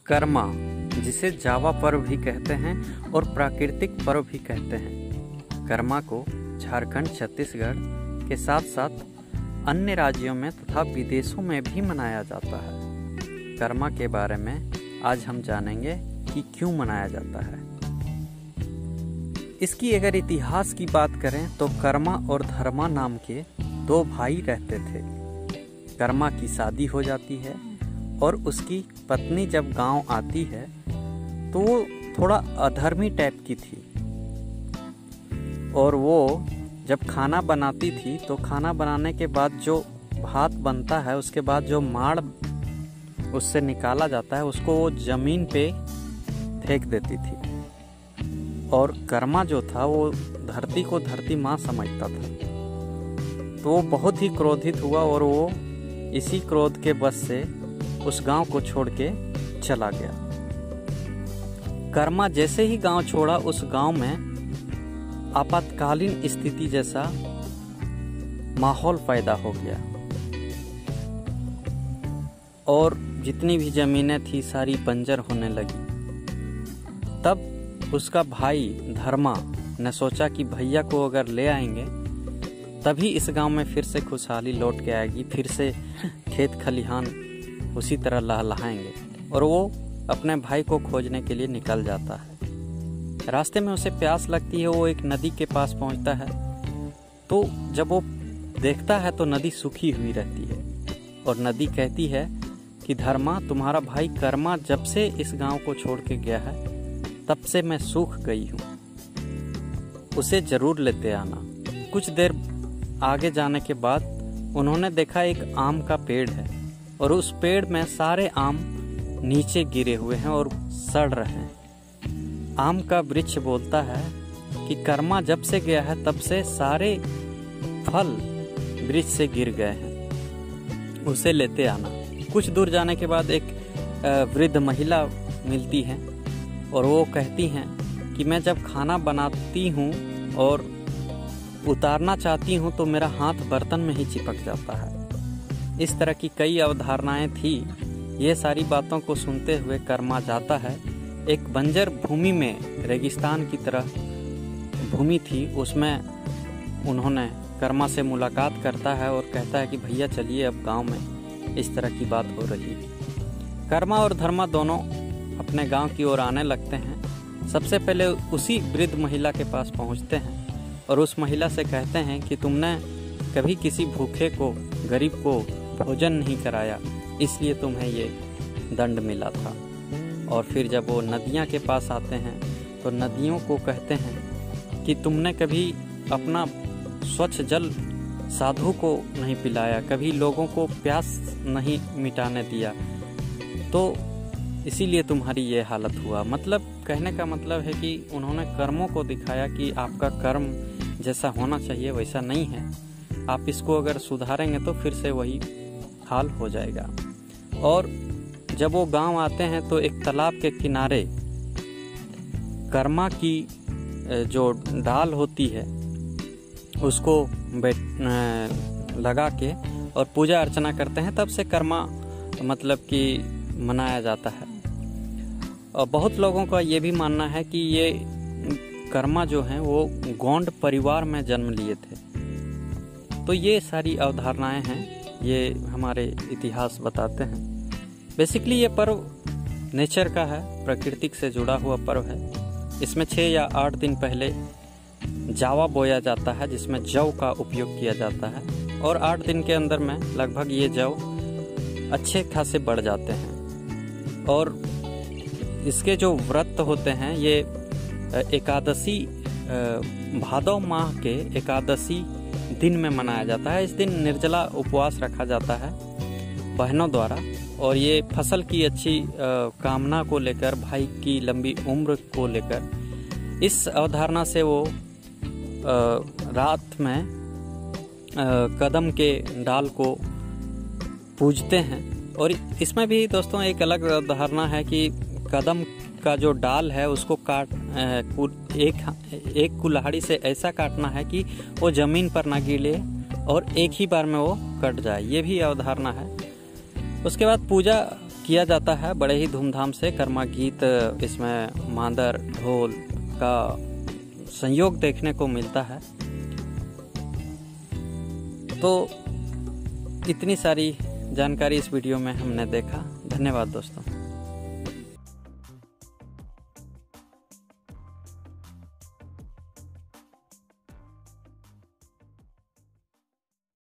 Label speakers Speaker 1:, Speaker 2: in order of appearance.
Speaker 1: कर्मा, जिसे जावा पर्व भी कहते हैं और प्राकृतिक पर्व भी कहते हैं। कर्मा को झारखंड, छत्तीसगढ़ के साथ साथ अन्य राज्यों में तथा विदेशों में भी मनाया जाता है। कर्मा के बारे में आज हम जानेंगे कि क्यों मनाया जाता है। इसकी अगर इतिहास की बात करें तो कर्मा और धर्मा नाम के दो भाई रहते थे। कर्मा की शादी हो जाती है और उसकी पत्नी जब गांव आती है तो वो थोड़ा अधर्मी टाइप की थी, और वो जब खाना बनाती थी तो खाना बनाने के बाद जो भात बनता है उसके बाद जो माड़ उससे निकाला जाता है उसको वो जमीन पे फेंक देती थी। और कर्मा जो था वो धरती को धरती माँ समझता था, तो वो बहुत ही क्रोधित हुआ और वो इसी क्रोध के बस से उस गांव को छोड़ के चला गया। कर्मा जैसे ही गांव छोड़ा, उस गांव में आपातकालीन स्थिति जैसा माहौल पैदा हो गया और जितनी भी जमीनें थी सारी बंजर होने लगी। तब उसका भाई धर्मा ने सोचा कि भैया को अगर ले आएंगे तभी इस गांव में फिर से खुशहाली लौट के आएगी, फिर से खेत खलिहान उसी तरह लहलहाएंगे। और वो अपने भाई को खोजने के लिए निकल जाता है। रास्ते में उसे प्यास लगती है, वो एक नदी के पास पहुंचता है। तो जब वो देखता है तो नदी सूखी हुई रहती है और नदी कहती है कि धर्मा, तुम्हारा भाई कर्मा जब से इस गांव को छोड़ के गया है तब से मैं सूख गई हूँ, उसे जरूर लेते आना। कुछ देर आगे जाने के बाद उन्होंने देखा एक आम का पेड़ है और उस पेड़ में सारे आम नीचे गिरे हुए हैं और सड़ रहे हैं। आम का वृक्ष बोलता है कि कर्मा जब से गया है तब से सारे फल वृक्ष से गिर गए हैं, उसे लेते आना। कुछ दूर जाने के बाद एक वृद्ध महिला मिलती है और वो कहती हैं कि मैं जब खाना बनाती हूँ और उतारना चाहती हूँ तो मेरा हाथ बर्तन में ही चिपक जाता है। इस तरह की कई अवधारणाएं थी। ये सारी बातों को सुनते हुए कर्मा जाता है एक बंजर भूमि में, रेगिस्तान की तरह भूमि थी, उसमें उन्होंने कर्मा से मुलाकात करता है और कहता है कि भैया चलिए अब गांव में इस तरह की बात हो रही है। कर्मा और धर्मा दोनों अपने गांव की ओर आने लगते हैं। सबसे पहले उसी वृद्ध महिला के पास पहुंचते हैं और उस महिला से कहते हैं कि तुमने कभी किसी भूखे को, गरीब को भोजन नहीं कराया, इसलिए तुम्हें ये दंड मिला था। और फिर जब वो नदियाँ के पास आते हैं तो नदियों को कहते हैं कि तुमने कभी अपना स्वच्छ जल साधु को नहीं पिलाया, कभी लोगों को प्यास नहीं मिटाने दिया, तो इसीलिए तुम्हारी ये हालत हुआ। मतलब कहने का मतलब है कि उन्होंने कर्मों को दिखाया कि आपका कर्म जैसा होना चाहिए वैसा नहीं है, आप इसको अगर सुधारेंगे तो फिर से वही हाल हो जाएगा। और जब वो गांव आते हैं तो एक तालाब के किनारे कर्मा की जो डाल होती है उसको लगा के और पूजा अर्चना करते हैं। तब से कर्मा मतलब कि मनाया जाता है। और बहुत लोगों का ये भी मानना है कि ये कर्मा जो हैं वो गोंड परिवार में जन्म लिए थे। तो ये सारी अवधारणाएं हैं, ये हमारे इतिहास बताते हैं। बेसिकली ये पर्व नेचर का है, प्रकृति से जुड़ा हुआ पर्व है। इसमें 6 या 8 दिन पहले जावा बोया जाता है जिसमें जौ का उपयोग किया जाता है और 8 दिन के अंदर में लगभग ये जौ अच्छे खासे बढ़ जाते हैं। और इसके जो व्रत होते हैं ये एकादशी, भादव माह के एकादशी दिन में मनाया जाता है। इस दिन निर्जला उपवास रखा जाता है बहनों द्वारा और ये फसल की अच्छी कामना को लेकर, भाई की लंबी उम्र को लेकर, इस अवधारणा से वो रात में कदम के डाल को पूजते हैं। और इसमें भी दोस्तों एक अलग अवधारणा है कि कदम का जो डाल है उसको एक कुल्हाड़ी से ऐसा काटना है कि वो जमीन पर ना गिरे और एक ही बार में वो कट जाए, ये भी अवधारणा है। उसके बाद पूजा किया जाता है बड़े ही धूमधाम से। कर्मा गीत, इसमें मांदर ढोल का संयोग देखने को मिलता है। तो इतनी सारी जानकारी इस वीडियो में हमने देखा। धन्यवाद दोस्तों।